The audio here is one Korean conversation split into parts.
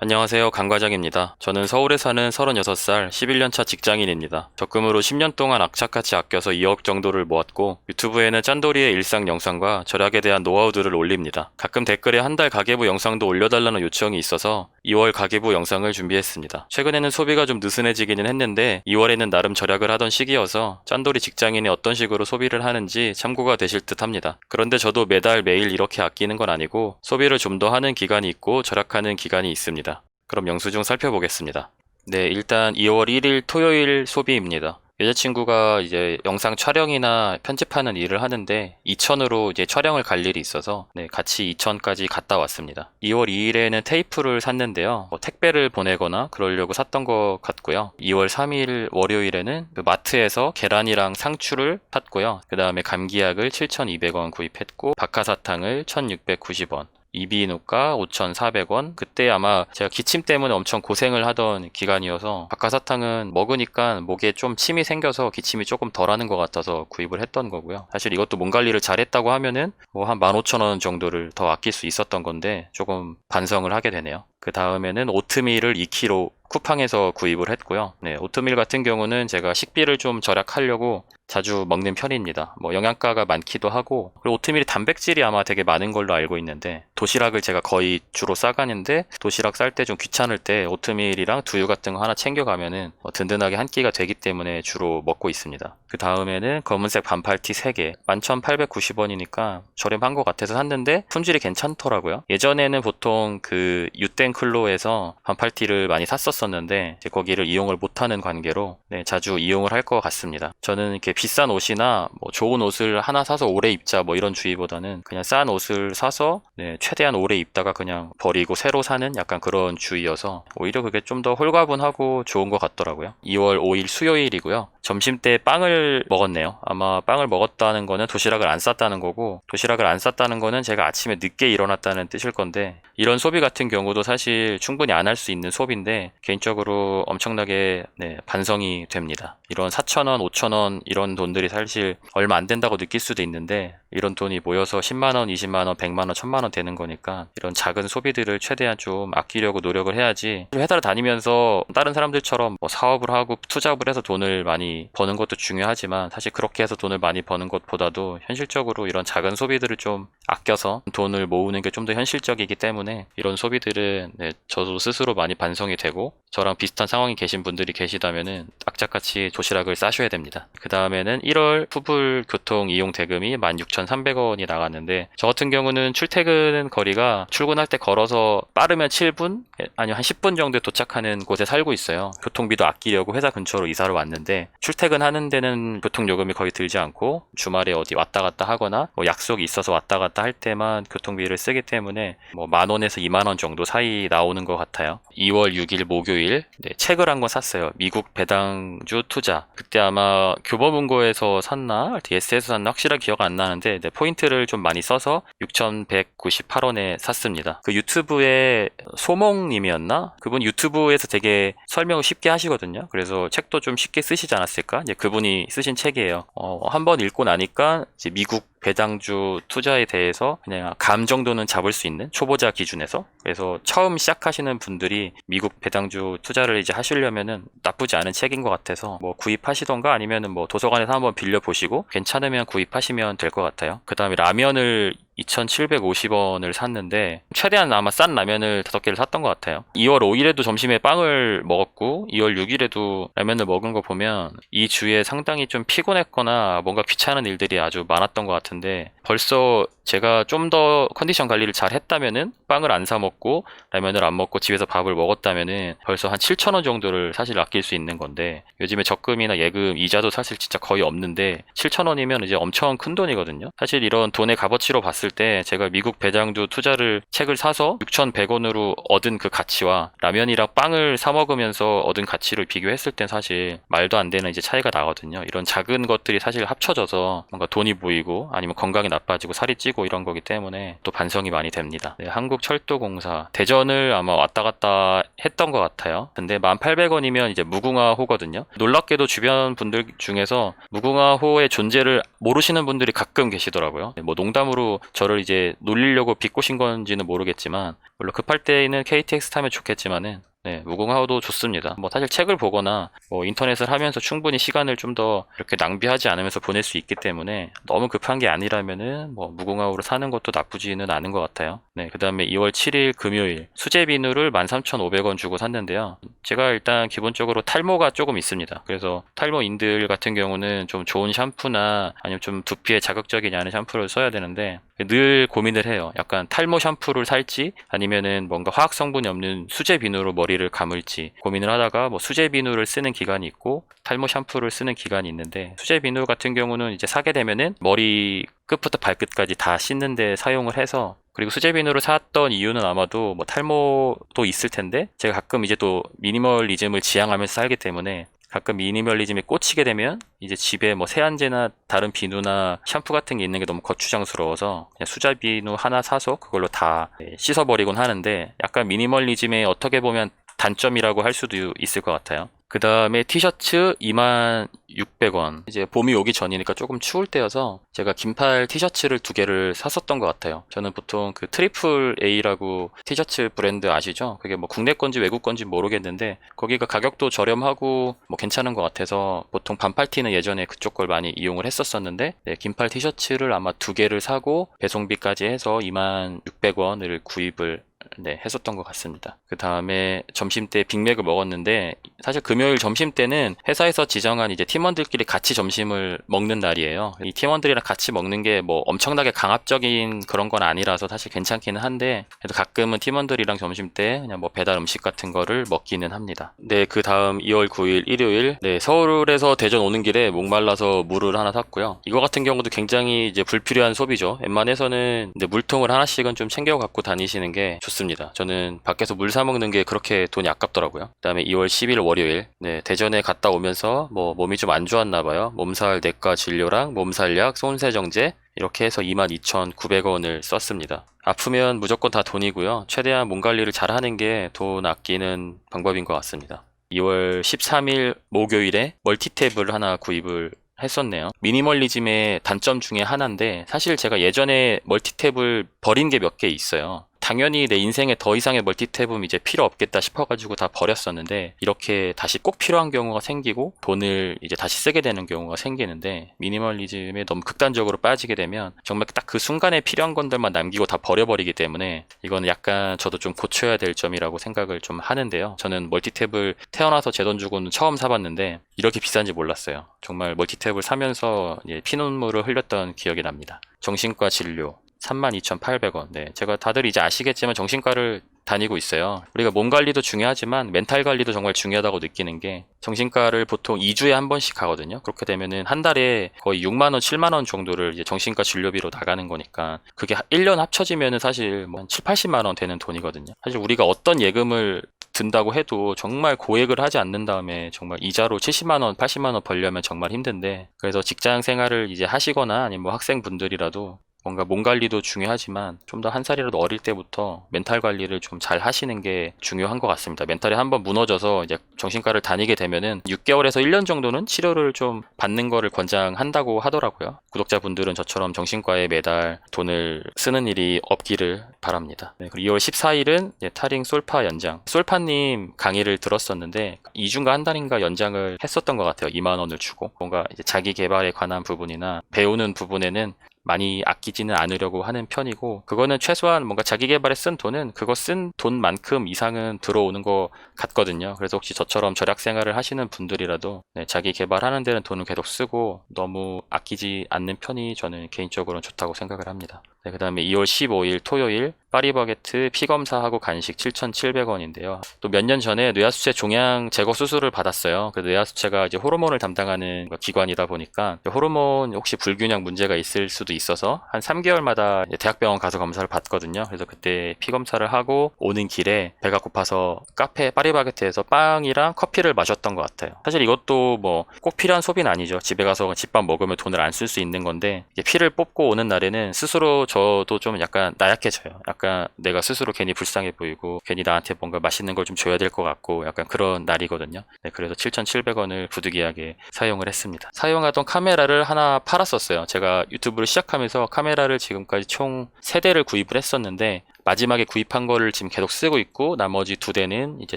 안녕하세요. 강 과장입니다. 저는 서울에 사는 36살 11년차 직장인입니다. 적금으로 10년 동안 악착같이 아껴서 2억 정도를 모았고 유튜브에는 짠돌이의 일상 영상과 절약에 대한 노하우들을 올립니다. 가끔 댓글에 한 달 가계부 영상도 올려달라는 요청이 있어서 2월 가계부 영상을 준비했습니다. 최근에는 소비가 좀 느슨해지기는 했는데 2월에는 나름 절약을 하던 시기여서 짠돌이 직장인이 어떤 식으로 소비를 하는지 참고가 되실 듯 합니다. 그런데 저도 매달 매일 이렇게 아끼는 건 아니고 소비를 좀 더 하는 기간이 있고 절약하는 기간이 있습니다. 그럼 영수증 살펴보겠습니다. 네, 일단 2월 1일 토요일 소비입니다. 여자친구가 이제 영상 촬영이나 편집하는 일을 하는데 이천으로 이제 촬영을 갈 일이 있어서 네, 같이 이천까지 갔다 왔습니다. 2월 2일에는 테이프를 샀는데요. 택배를 보내거나 그러려고 샀던 것 같고요. 2월 3일 월요일에는 그 마트에서 계란이랑 상추를 샀고요. 그 다음에 감기약을 7,200원 구입했고 박하사탕을 1,690원. 이비인후과 5,400원. 그때 아마 제가 기침 때문에 엄청 고생을 하던 기간이어서 박하사탕은 먹으니까 목에 좀 침이 생겨서 기침이 조금 덜 하는 것 같아서 구입을 했던 거고요. 사실 이것도 몸 관리를 잘했다고 하면은 뭐 한 15,000원 정도를 더 아낄 수 있었던 건데 조금 반성을 하게 되네요. 그 다음에는 오트밀을 2kg 쿠팡에서 구입을 했고요. 네, 오트밀 같은 경우는 제가 식비를 좀 절약하려고 자주 먹는 편입니다. 뭐 영양가가 많기도 하고 그리고 오트밀이 단백질이 아마 되게 많은 걸로 알고 있는데 도시락을 제가 거의 주로 싸가는데 도시락 쌀 때 좀 귀찮을 때 오트밀이랑 두유 같은 거 하나 챙겨가면은 든든하게 한 끼가 되기 때문에 주로 먹고 있습니다. 그 다음에는 검은색 반팔티 3개 11,890원이니까 저렴한 것 같아서 샀는데 품질이 괜찮더라고요. 예전에는 보통 그 유땡클로에서 반팔티를 많이 샀었었는데 이제 거기를 이용을 못하는 관계로 네, 자주 이용을 할 것 같습니다. 저는 이렇게 비싼 옷이나 뭐 좋은 옷을 하나 사서 오래 입자 뭐 이런 주의보다는 그냥 싼 옷을 사서 네, 최대한 오래 입다가 그냥 버리고 새로 사는 약간 그런 주의여서 오히려 그게 좀 더 홀가분하고 좋은 것 같더라고요. 2월 5일 수요일이고요. 점심 때 빵을 먹었네요. 아마 빵을 먹었다는 거는 도시락을 안 쌌다는 거고 도시락을 안 쌌다는 거는 제가 아침에 늦게 일어났다는 뜻일 건데 이런 소비 같은 경우도 사실 충분히 안 할 수 있는 소비인데 개인적으로 엄청나게 네, 반성이 됩니다. 이런 4,000원, 5,000원 이런 돈들이 사실 얼마 안 된다고 느낄 수도 있는데 이런 돈이 모여서 10만원, 20만원, 100만원, 1000만원 되는 거니까 이런 작은 소비들을 최대한 좀 아끼려고 노력을 해야지 회사를 다니면서 다른 사람들처럼 뭐 사업을 하고 투잡을 해서 돈을 많이 버는 것도 중요하지만 사실 그렇게 해서 돈을 많이 버는 것보다도 현실적으로 이런 작은 소비들을 좀 아껴서 돈을 모으는 게 좀 더 현실적이기 때문에 이런 소비들은 네, 저도 스스로 많이 반성이 되고 저랑 비슷한 상황이 계신 분들이 계시다면은 악착같이 도시락을 싸셔야 됩니다. 그 다음에는 1월 푸불 교통 이용 대금이 16,300원이 나갔는데 저 같은 경우는 출퇴근 거리가 출근할 때 걸어서 빠르면 7분 아니면 한 10분 정도에 도착하는 곳에 살고 있어요. 교통비도 아끼려고 회사 근처로 이사를 왔는데 출퇴근하는 데는 교통요금이 거의 들지 않고 주말에 어디 왔다 갔다 하거나 뭐 약속이 있어서 왔다 갔다 할 때만 교통비를 쓰기 때문에 뭐 10,000원에서 20,000원 정도 사이 나오는 것 같아요. 2월 6일 목요일 네, 책을 한 권 샀어요. 미국 배당주 투자. 그때 아마 교보문고에서 샀나 DS에서 샀나 확실하게 기억 안 나는데 네, 포인트를 좀 많이 써서 6,198원에 샀습니다. 그 유튜브에 소몽님이었나? 그분 유튜브에서 되게 설명을 쉽게 하시거든요. 그래서 책도 좀 쉽게 쓰시지 않았을까? 이제 그분이 쓰신 책이에요. 한번 읽고 나니까 이제 미국 배당주 투자에 대해서 그냥 감 정도는 잡을 수 있는 초보자 기준에서 그래서 처음 시작하시는 분들이 미국 배당주 투자를 이제 하시려면은 나쁘지 않은 책인 것 같아서 뭐 구입하시던가 아니면은 뭐 도서관에서 한번 빌려보시고 괜찮으면 구입하시면 될 것 같아요. 그 다음에 라면을 2,750원을 샀는데 최대한 아마 싼 라면을 5개를 샀던 것 같아요. 2월 5일에도 점심에 빵을 먹었고 2월 6일에도 라면을 먹은 거 보면 이 주에 상당히 좀 피곤했거나 뭔가 귀찮은 일들이 아주 많았던 것 같은데 벌써 제가 좀 더 컨디션 관리를 잘 했다면은 빵을 안 사 먹고 라면을 안 먹고 집에서 밥을 먹었다면은 벌써 한 7,000원 정도를 사실 아낄 수 있는 건데 요즘에 적금이나 예금 이자도 사실 진짜 거의 없는데 7,000원이면 이제 엄청 큰 돈이거든요. 사실 이런 돈의 값어치로 봤을 때 제가 미국 배당주 투자를 책을 사서 6,100원으로 얻은 그 가치와 라면이랑 빵을 사 먹으면서 얻은 가치를 비교했을 땐 사실 말도 안 되는 이제 차이가 나거든요. 이런 작은 것들이 사실 합쳐져서 뭔가 돈이 모이고 아니면 건강이 나빠지고 살이 찌고 이런 거기 때문에 또 반성이 많이 됩니다. 네, 한국철도공사 대전을 아마 왔다 갔다 했던 것 같아요. 근데 1,800원이면 이제 무궁화호거든요. 놀랍게도 주변 분들 중에서 무궁화호의 존재를 모르시는 분들이 가끔 계시더라고요. 뭐 농담으로 저를 이제 놀리려고 비꼬신 건지는 모르겠지만, 물론 급할 때는 KTX 타면 좋겠지만은, 네, 무궁화호도 좋습니다. 뭐 사실 책을 보거나 뭐 인터넷을 하면서 충분히 시간을 좀 더 이렇게 낭비하지 않으면서 보낼 수 있기 때문에 너무 급한 게 아니라면은 뭐 무궁화호를 사는 것도 나쁘지는 않은 것 같아요. 네, 그 다음에 2월 7일 금요일 수제 비누를 13,500원 주고 샀는데요. 제가 일단 기본적으로 탈모가 조금 있습니다. 그래서 탈모인들 같은 경우는 좀 좋은 샴푸나 아니면 좀 두피에 자극적이지 않은 샴푸를 써야 되는데 늘 고민을 해요. 약간 탈모 샴푸를 살지 아니면은 뭔가 화학 성분이 없는 수제 비누로 머리를 감을지 고민을 하다가 뭐 수제 비누를 쓰는 기간이 있고 탈모 샴푸를 쓰는 기간이 있는데, 수제 비누 같은 경우는 이제 사게 되면은 머리 끝부터 발끝까지 다 씻는데 사용을 해서, 그리고 수제 비누를 샀던 이유는 아마도 뭐 탈모도 있을 텐데 제가 가끔 이제 또 미니멀리즘을 지향하면서 살기 때문에 가끔 미니멀리즘에 꽂히게 되면 이제 집에 뭐 세안제나 다른 비누나 샴푸 같은 게 있는 게 너무 거추장스러워서 그냥 수제 비누 하나 사서 그걸로 다 씻어버리곤 하는데, 약간 미니멀리즘의 어떻게 보면 단점이라고 할 수도 있을 것 같아요. 그 다음에 티셔츠 26,600원. 이제 봄이 오기 전이니까 조금 추울 때여서 제가 긴팔 티셔츠를 2개를 샀었던 것 같아요. 저는 보통 그 트리플 A라고 티셔츠 브랜드 아시죠? 그게 뭐 국내 건지 외국 건지 모르겠는데 거기가 가격도 저렴하고 뭐 괜찮은 것 같아서 보통 반팔티는 예전에 그쪽 걸 많이 이용을 했었었는데, 네, 긴팔 티셔츠를 아마 2개를 사고 배송비까지 해서 26,600원을 구입을 했었던 것 같습니다. 그 다음에 점심때 빅맥을 먹었는데, 사실 금요일 점심때는 회사에서 지정한 이제 팀원들끼리 같이 점심을 먹는 날이에요. 이 팀원들이랑 같이 먹는 게 뭐 엄청나게 강압적인 그런 건 아니라서 사실 괜찮기는 한데, 그래도 가끔은 팀원들이랑 점심때 그냥 뭐 배달 음식 같은 거를 먹기는 합니다. 네, 그 다음 2월 9일 일요일, 네, 서울에서 대전 오는 길에 목말라서 물을 하나 샀고요. 이거 같은 경우도 굉장히 이제 불필요한 소비죠. 웬만해서는 이제 물통을 하나씩은 좀 챙겨 갖고 다니시는 게 좋습니다. 저는 밖에서 물 사 먹는 게 그렇게 돈이 아깝더라고요. 그 다음에 2월 10일 월요일, 네, 대전에 갔다 오면서 뭐 몸이 좀 안 좋았나 봐요. 몸살 내과 진료랑 몸살약, 손세정제 이렇게 해서 22,900원을 썼습니다. 아프면 무조건 다 돈이고요. 최대한 몸 관리를 잘 하는 게 돈 아끼는 방법인 것 같습니다. 2월 13일 목요일에 멀티탭을 하나 구입을 했었네요. 미니멀리즘의 단점 중에 하나인데, 사실 제가 예전에 멀티탭을 버린 게 몇 개 있어요. 당연히 내 인생에 더 이상의 멀티탭은 이제 필요 없겠다 싶어가지고 다 버렸었는데, 이렇게 다시 꼭 필요한 경우가 생기고 돈을 이제 다시 쓰게 되는 경우가 생기는데, 미니멀리즘에 너무 극단적으로 빠지게 되면 정말 딱 그 순간에 필요한 것들만 남기고 다 버려버리기 때문에 이거는 약간 저도 좀 고쳐야 될 점이라고 생각을 좀 하는데요. 저는 멀티탭을 태어나서 제 돈 주고는 처음 사봤는데 이렇게 비싼지 몰랐어요. 정말 멀티탭을 사면서 피눈물을 흘렸던 기억이 납니다. 정신과 진료 32,800원. 네, 제가 다들 이제 아시겠지만 정신과를 다니고 있어요. 우리가 몸 관리도 중요하지만 멘탈 관리도 정말 중요하다고 느끼는 게, 정신과를 보통 2주에 한 번씩 가거든요. 그렇게 되면은 한 달에 거의 6만 원, 7만 원 정도를 이제 정신과 진료비로 나가는 거니까 그게 1년 합쳐지면은 사실 뭐 한 7, 80만 원 되는 돈이거든요. 사실 우리가 어떤 예금을 든다고 해도 정말 고액을 하지 않는 다음에 정말 이자로 70만 원, 80만 원 벌려면 정말 힘든데, 그래서 직장 생활을 이제 하시거나 아니면 뭐 학생분들이라도 뭔가 몸 관리도 중요하지만 좀 더 한 살이라도 어릴 때부터 멘탈 관리를 좀 잘 하시는 게 중요한 것 같습니다. 멘탈이 한번 무너져서 이제 정신과를 다니게 되면은 6개월에서 1년 정도는 치료를 좀 받는 거를 권장한다고 하더라고요. 구독자분들은 저처럼 정신과에 매달 돈을 쓰는 일이 없기를 바랍니다. 네, 그리고 2월 14일은 타링 솔파 연장. 솔파님 강의를 들었었는데 2주인가 한 달인가 연장을 했었던 것 같아요. 2만 원을 주고. 뭔가 이제 자기 개발에 관한 부분이나 배우는 부분에는 많이 아끼지는 않으려고 하는 편이고, 그거는 최소한 뭔가 자기 개발에 쓴 돈은 그거 쓴 돈만큼 이상은 들어오는 것 같거든요. 그래서 혹시 저처럼 절약 생활을 하시는 분들이라도 자기 개발하는 데는 돈을 계속 쓰고 너무 아끼지 않는 편이 저는 개인적으로는 좋다고 생각을 합니다. 네, 그 다음에 2월 15일 토요일 파리바게트 피검사하고 간식 7,700원인데요. 또 몇 년 전에 뇌하수체 종양 제거 수술을 받았어요. 그 뇌하수체가 이제 호르몬을 담당하는 기관이다 보니까 호르몬 혹시 불균형 문제가 있을 수도 있어서 한 3개월마다 대학병원 가서 검사를 받거든요. 그래서 그때 피검사를 하고 오는 길에 배가 고파서 카페 파리바게트에서 빵이랑 커피를 마셨던 것 같아요. 사실 이것도 뭐 꼭 필요한 소비는 아니죠. 집에 가서 집밥 먹으면 돈을 안 쓸 수 있는 건데, 피를 뽑고 오는 날에는 스스로 저도 좀 약간 나약해져요. 약간 내가 스스로 괜히 불쌍해 보이고 괜히 나한테 뭔가 맛있는 걸 좀 줘야 될 것 같고 약간 그런 날이거든요. 네, 그래서 7,700원을 부득이하게 사용을 했습니다. 사용하던 카메라를 하나 팔았었어요. 제가 유튜브를 시작하면서 카메라를 지금까지 총 3대를 구입을 했었는데 마지막에 구입한 거를 지금 계속 쓰고 있고 나머지 2대는 이제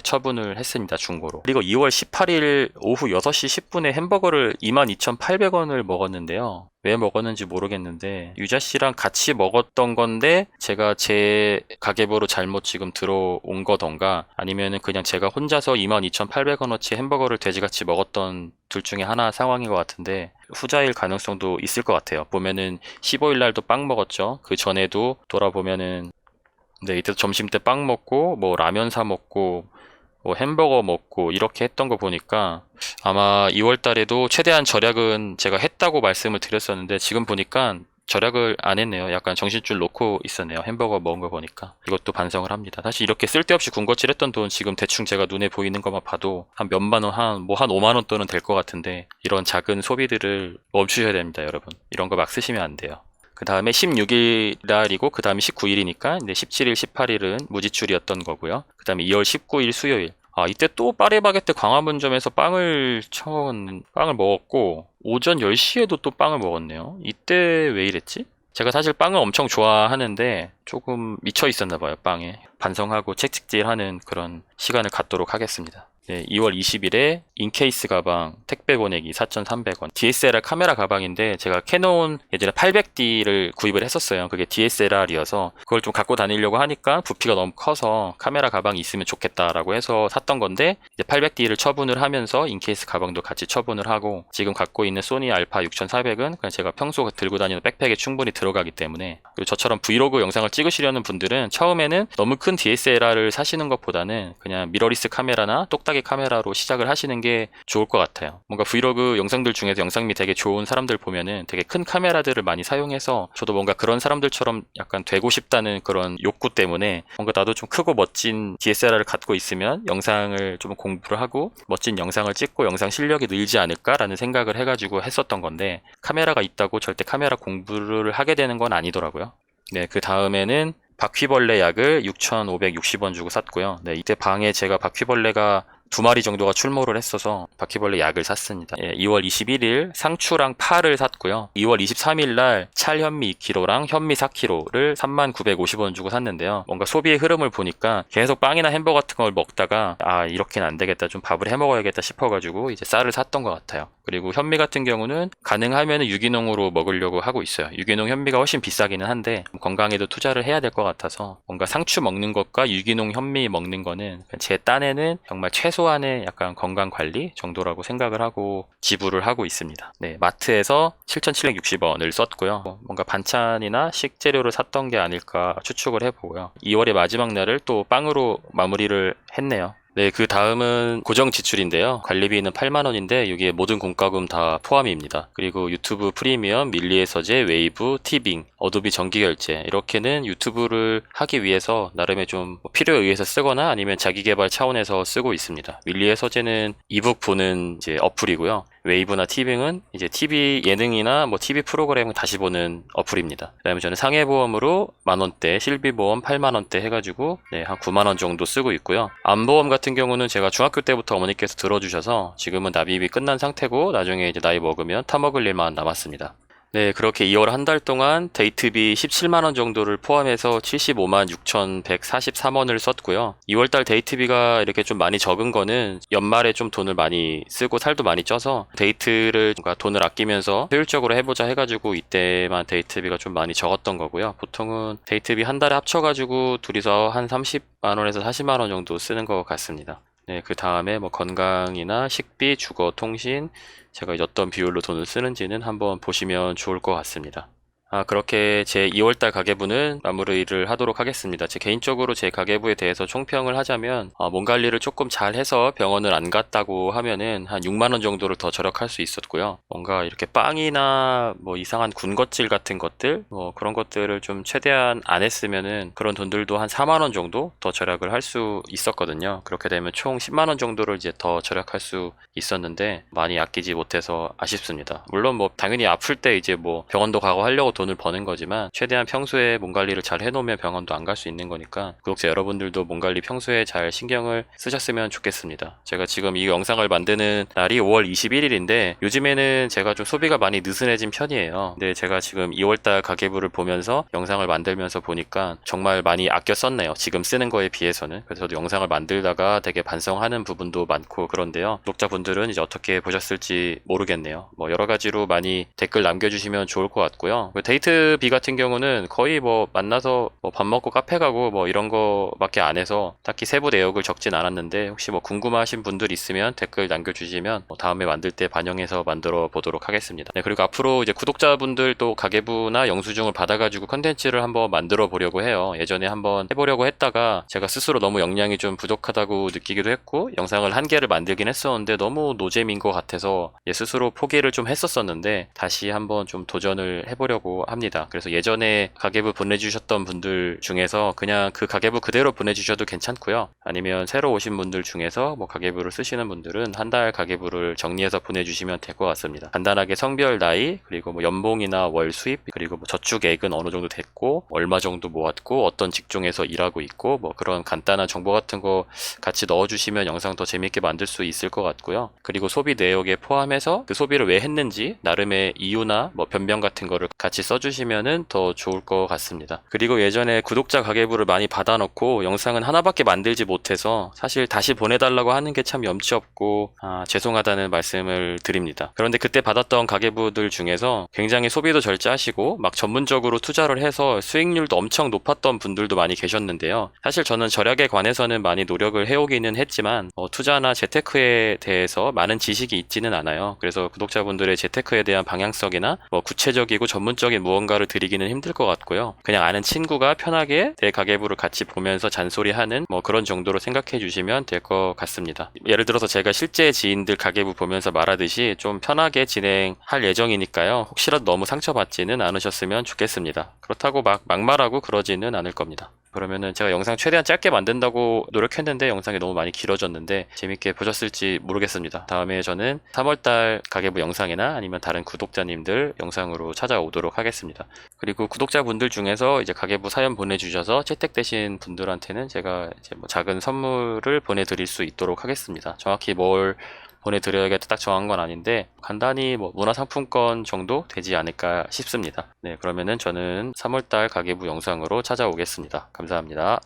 처분을 했습니다. 중고로. 그리고 2월 18일 오후 6시 10분에 햄버거를 22,800원을 먹었는데요. 왜 먹었는지 모르겠는데 유자 씨랑 같이 먹었던 건데 제가 제 가계부로 잘못 지금 들어온 거던가 아니면은 그냥 제가 혼자서 22,800원어치 햄버거를 돼지같이 먹었던 둘 중에 하나 상황인 것 같은데 후자일 가능성도 있을 것 같아요. 보면은 15일 날도 빵 먹었죠. 그 전에도 돌아보면은 네, 이때 점심 때 빵 먹고 뭐 라면 사 먹고 뭐 햄버거 먹고 이렇게 했던 거 보니까 아마 2월 달에도 최대한 절약은 제가 했다고 말씀을 드렸었는데 지금 보니까 절약을 안 했네요. 약간 정신줄 놓고 있었네요. 햄버거 먹은 거 보니까. 이것도 반성을 합니다. 사실 이렇게 쓸데없이 군것질 했던 돈 지금 대충 제가 눈에 보이는 것만 봐도 한 몇만 원, 한 5만 원 돈은 될 것 같은데 이런 작은 소비들을 멈추셔야 됩니다, 여러분. 이런 거 막 쓰시면 안 돼요. 그 다음에 16일 날이고 그 다음에 19일이니까 17일, 18일은 무지출이었던 거고요. 그 다음에 2월 19일 수요일. 아, 이때 또 파리바게뜨 광화문점에서 빵을 먹었고 오전 10시에도 또 빵을 먹었네요. 이때 왜 이랬지? 제가 사실 빵을 엄청 좋아하는데 조금 미쳐 있었나 봐요, 빵에. 반성하고 책찍질하는 그런 시간을 갖도록 하겠습니다. 네, 2월 20일에 인케이스 가방 택배 보내기 4,300원. DSLR 카메라 가방인데 제가 캐논 예전에 800D를 구입을 했었어요. 그게 DSLR이어서 그걸 좀 갖고 다니려고 하니까 부피가 너무 커서 카메라 가방이 있으면 좋겠다라고 해서 샀던 건데 이제 800D를 처분을 하면서 인케이스 가방도 같이 처분을 하고 지금 갖고 있는 소니 알파 6400은 그냥 제가 평소 들고 다니는 백팩에 충분히 들어가기 때문에 그리고 저처럼 브이로그 영상을 찍으시려는 분들은 처음에는 너무 큰 DSLR을 사시는 것보다는 그냥 미러리스 카메라나 똑딱이 카메라로 시작을 하시는 게 좋을 것 같아요. 뭔가 브이로그 영상들 중에서 영상미 되게 좋은 사람들 보면은 되게 큰 카메라들을 많이 사용해서 저도 뭔가 그런 사람들처럼 약간 되고 싶다는 그런 욕구 때문에 뭔가 나도 좀 크고 멋진 DSLR을 갖고 있으면 영상을 좀 공부를 하고 멋진 영상을 찍고 영상 실력이 늘지 않을까라는 생각을 해가지고 했었던 건데 카메라가 있다고 절대 카메라 공부를 하게 되는 건 아니더라고요. 네, 그 다음에는 바퀴벌레 약을 6,560원 주고 샀고요. 네, 이때 방에 제가 바퀴벌레가 2마리 정도가 출몰을 했어서 바퀴벌레 약을 샀습니다. 예, 2월 21일 상추랑 파를 샀고요. 2월 23일 날 찰현미 2kg랑 현미 4kg를 3950원 주고 샀는데요. 뭔가 소비의 흐름을 보니까 계속 빵이나 햄버거 같은 걸 먹다가 아 이렇게는 안 되겠다, 좀 밥을 해 먹어야겠다 싶어가지고 이제 쌀을 샀던 것 같아요. 그리고 현미 같은 경우는 가능하면 유기농으로 먹으려고 하고 있어요. 유기농 현미가 훨씬 비싸기는 한데 건강에도 투자를 해야 될 것 같아서 뭔가 상추 먹는 것과 유기농 현미 먹는 거는 제 딴에는 정말 최소한의 약간 건강 관리 정도라고 생각을 하고 지불을 하고 있습니다. 네, 마트에서 7,760원을 썼고요. 뭔가 반찬이나 식재료를 샀던 게 아닐까 추측을 해보고요. 2월의 마지막 날을 또 빵으로 마무리를 했네요. 네, 그 다음은 고정 지출인데요. 관리비는 8만원인데 여기에 모든 공과금 다 포함입니다. 그리고 유튜브 프리미엄, 밀리의 서재, 웨이브, 티빙, 어도비 정기결제 이렇게는 유튜브를 하기 위해서 나름의 좀 필요에 의해서 쓰거나 아니면 자기개발 차원에서 쓰고 있습니다. 밀리의 서재는 이북 보는 이제 어플이고요. 웨이브나 티빙은 이제 TV 예능이나 뭐 TV 프로그램을 다시 보는 어플입니다. 그다음에 저는 상해보험으로 만원대, 실비보험 8만원대 해가지고 네, 한 9만원 정도 쓰고 있고요. 암보험 같은 경우는 제가 중학교 때부터 어머니께서 들어주셔서 지금은 납입이 끝난 상태고 나중에 이제 나이 먹으면 타먹을 일만 남았습니다. 네, 그렇게 2월 한 달 동안 데이트비 17만원 정도를 포함해서 75만 6,143원을 썼고요. 2월달 데이트비가 이렇게 좀 많이 적은 거는 연말에 좀 돈을 많이 쓰고 살도 많이 쪄서 데이트를 뭔가 돈을 아끼면서 효율적으로 해보자 해가지고 이때만 데이트비가 좀 많이 적었던 거고요. 보통은 데이트비 한 달에 합쳐가지고 둘이서 한 30만원에서 40만원 정도 쓰는 것 같습니다. 네, 그 다음에 뭐 건강이나 식비, 주거, 통신, 제가 이제 어떤 비율로 돈을 쓰는지는 한번 보시면 좋을 것 같습니다. 그렇게 제 2월달 가계부는 마무리를 하도록 하겠습니다. 제 개인적으로 제 가계부에 대해서 총평을 하자면 몸 관리를 조금 잘 해서 병원을 안 갔다고 하면은 한 6만원 정도를 더 절약할 수 있었고요. 뭔가 이렇게 빵이나 뭐 이상한 군것질 같은 것들 뭐 그런 것들을 좀 최대한 안 했으면은 그런 돈들도 한 4만원 정도 더 절약을 할 수 있었거든요. 그렇게 되면 총 10만원 정도를 이제 더 절약할 수 있었는데 많이 아끼지 못해서 아쉽습니다. 물론 뭐 당연히 아플 때 이제 뭐 병원도 가고 하려고 돈을 버는 거지만 최대한 평소에 몸 관리를 잘 해놓으면 병원도 안 갈 수 있는 거니까 구독자 여러분들도 몸 관리 평소에 잘 신경을 쓰셨으면 좋겠습니다. 제가 지금 이 영상을 만드는 날이 5월 21일인데 요즘에는 제가 좀 소비가 많이 느슨해진 편이에요. 근데 제가 지금 2월달 가계부를 보면서 영상을 만들면서 보니까 정말 많이 아껴 썼네요. 지금 쓰는 거에 비해서는. 그래서 저도 영상을 만들다가 되게 반성하는 부분도 많고 그런데요. 구독자분들은 이제 어떻게 보셨을지 모르겠네요. 뭐 여러 가지로 많이 댓글 남겨주시면 좋을 것 같고요. 데이트비 같은 경우는 거의 뭐 만나서 뭐 밥 먹고 카페 가고 뭐 이런 거밖에 안 해서 딱히 세부 내역을 적진 않았는데 혹시 뭐 궁금하신 분들 있으면 댓글 남겨주시면 뭐 다음에 만들 때 반영해서 만들어 보도록 하겠습니다. 네, 그리고 앞으로 이제 구독자분들 또 가계부나 영수증을 받아가지고 컨텐츠를 한번 만들어 보려고 해요. 예전에 한번 해보려고 했다가 제가 스스로 너무 역량이 좀 부족하다고 느끼기도 했고 영상을 한 개를 만들긴 했었는데 너무 노잼인 것 같아서 스스로 포기를 좀 했었었는데 다시 한번 좀 도전을 해보려고 합니다. 그래서 예전에 가계부 보내주셨던 분들 중에서 그냥 그 가계부 그대로 보내주셔도 괜찮고요. 아니면 새로 오신 분들 중에서 뭐 가계부를 쓰시는 분들은 한 달 가계부를 정리해서 보내주시면 될 것 같습니다. 간단하게 성별, 나이, 그리고 뭐 연봉이나 월 수입, 그리고 뭐 저축액은 어느 정도 됐고 얼마 정도 모았고 어떤 직종에서 일하고 있고 뭐 그런 간단한 정보 같은 거 같이 넣어주시면 영상 더 재밌게 만들 수 있을 것 같고요. 그리고 소비 내역에 포함해서 그 소비를 왜 했는지 나름의 이유나 뭐 변명 같은 거를 같이 써주시면은 더 좋을 것 같습니다. 그리고 예전에 구독자 가계부를 많이 받아놓고 영상은 하나밖에 만들지 못해서 사실 다시 보내달라고 하는 게 참 염치 없고 죄송하다는 말씀을 드립니다. 그런데 그때 받았던 가계부들 중에서 굉장히 소비도 절제하시고 막 전문적으로 투자를 해서 수익률도 엄청 높았던 분들도 많이 계셨는데요. 사실 저는 절약에 관해서는 많이 노력을 해오기는 했지만 투자나 재테크에 대해서 많은 지식이 있지는 않아요. 그래서 구독자분들의 재테크에 대한 방향성이나 뭐 구체적이고 전문적인 무언가를 드리기는 힘들 것 같고요. 그냥 아는 친구가 편하게 내 가계부를 같이 보면서 잔소리하는 뭐 그런 정도로 생각해 주시면 될 것 같습니다. 예를 들어서 제가 실제 지인들 가계부 보면서 말하듯이 좀 편하게 진행할 예정이니까요. 혹시라도 너무 상처받지는 않으셨으면 좋겠습니다. 그렇다고 막 막말하고 그러지는 않을 겁니다. 그러면은 제가 영상 최대한 짧게 만든다고 노력했는데 영상이 너무 많이 길어졌는데 재밌게 보셨을지 모르겠습니다. 다음에 저는 3월달 가계부 영상이나 아니면 다른 구독자님들 영상으로 찾아오도록 하겠습니다. 그리고 구독자분들 중에서 이제 가계부 사연 보내주셔서 채택되신 분들한테는 제가 이제 뭐 작은 선물을 보내드릴 수 있도록 하겠습니다. 정확히 뭘 보내드려야겠다 딱 정한 건 아닌데 간단히 뭐 문화상품권 정도 되지 않을까 싶습니다. 네, 그러면은 저는 3월달 가계부 영상으로 찾아오겠습니다. 감사합니다.